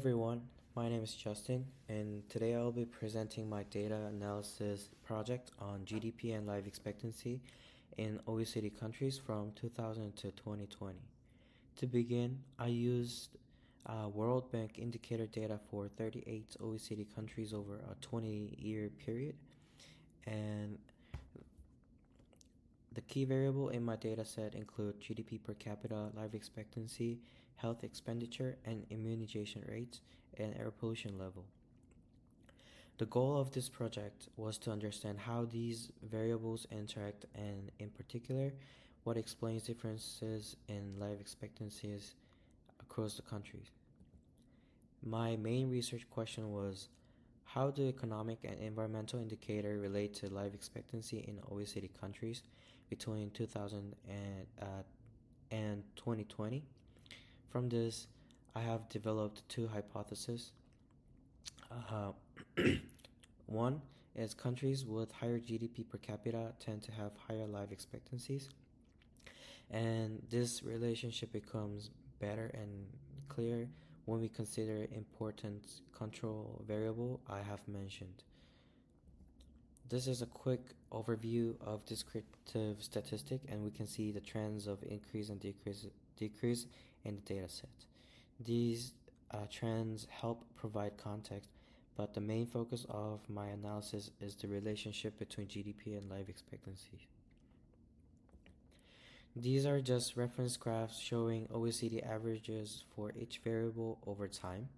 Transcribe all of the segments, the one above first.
Everyone, my name is Justin, and today I'll be presenting my data analysis project on GDP and life expectancy in OECD countries from 2000 to 2020. To begin, I used World Bank indicator data for 38 OECD countries over a 20-year period, and the key variable in my data set include GDP per capita, life expectancy, health expenditure, and immunization rates, and air pollution level. The goal of this project was to understand how these variables interact and, in particular, what explains differences in life expectancies across the countries. My main research question was, how do economic and environmental indicators relate to life expectancy in OECD countries between 2000 and 2020? From this, I have developed two hypotheses. Uh, One is countries with higher GDP per capita tend to have higher life expectancies, and this relationship becomes better and clear when we consider important control variable I have mentioned. This is a quick overview of descriptive statistic, and we can see the trends of increase and decrease in the data set. These trends help provide context, but the main focus of my analysis is the relationship between GDP and life expectancy. These are just reference graphs showing OECD averages for each variable over time.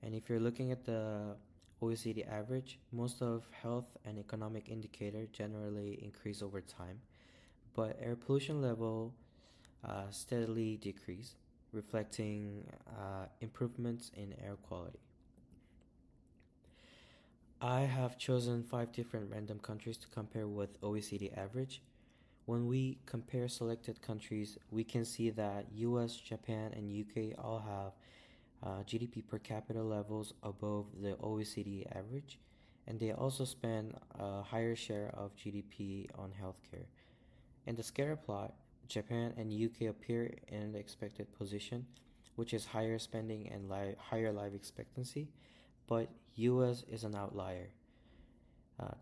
And if you're looking at the OECD average, most of health and economic indicators generally increase over time, but air pollution level steadily decrease, reflecting improvements in air quality. I have chosen 5 different random countries to compare with OECD average. When we compare selected countries, we can see that US, Japan, and UK all have GDP per capita levels above the OECD average, and they also spend a higher share of GDP on healthcare. In the scatter plot, Japan and UK appear in the expected position, which is higher spending and higher life expectancy, but US is an outlier.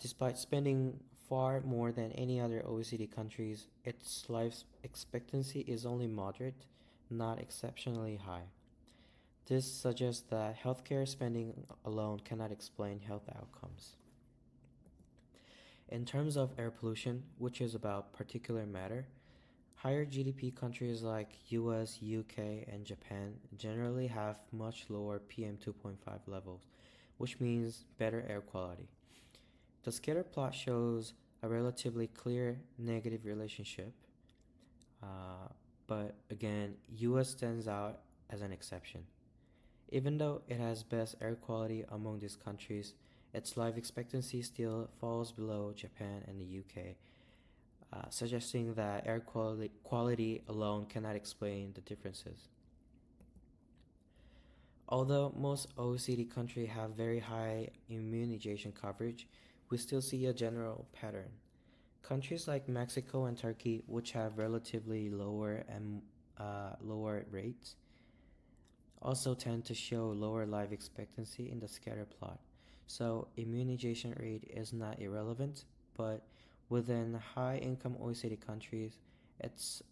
Despite spending far more than any other OECD countries, its life expectancy is only moderate, not exceptionally high. This suggests that healthcare spending alone cannot explain health outcomes. In terms of air pollution, which is about particulate matter, higher GDP countries like US, UK, and Japan generally have much lower PM2.5 levels, which means better air quality. The scatter plot shows a relatively clear negative relationship, but again, US stands out as an exception. Even though it has best air quality among these countries, its life expectancy still falls below Japan and the UK, suggesting that air quality alone cannot explain the differences. Although most OECD countries have very high immunization coverage, we still see a general pattern. Countries like Mexico and Turkey, which have relatively lower rates, also tend to show lower life expectancy in the scatter plot. So immunization rate is not irrelevant, but within high income OECD countries, its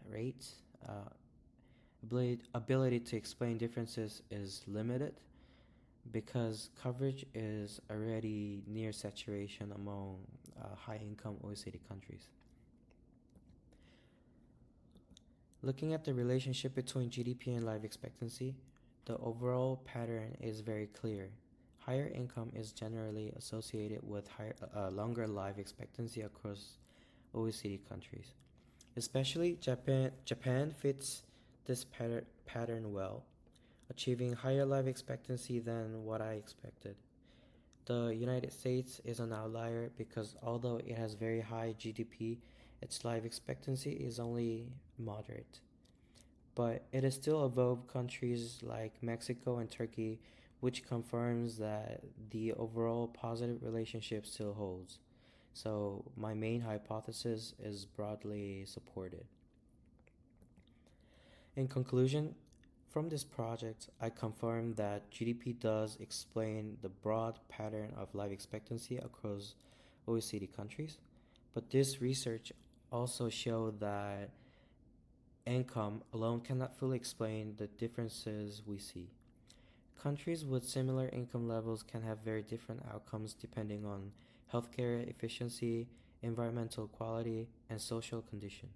rate, ability to explain differences is limited because coverage is already near saturation among high income OECD countries. Looking at the relationship between GDP and life expectancy, the overall pattern is very clear. Higher income is generally associated with longer life expectancy across OECD countries. Especially Japan fits this pattern well, achieving higher life expectancy than what I expected. The United States is an outlier because although it has very high GDP, its life expectancy is only moderate. But it is still above countries like Mexico and Turkey, which confirms that the overall positive relationship still holds. So my main hypothesis is broadly supported. In conclusion, From this project, I confirmed that GDP does explain the broad pattern of life expectancy across OECD countries, but this research also showed that income alone cannot fully explain the differences we see. Countries with similar income levels can have very different outcomes depending on healthcare efficiency, environmental quality, and social conditions.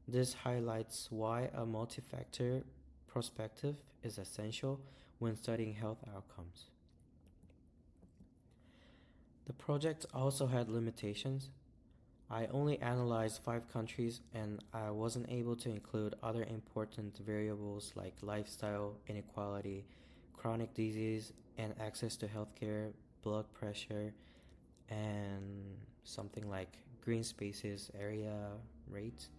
This highlights why a multi-factor perspective is essential when studying health outcomes. The project also had limitations. I only analyzed 5 countries and I wasn't able to include other important variables like lifestyle, inequality, chronic disease, and access to healthcare, blood pressure, and something like green spaces area rates.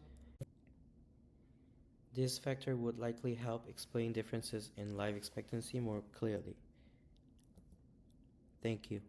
This factor would likely help explain differences in life expectancy more clearly. Thank you.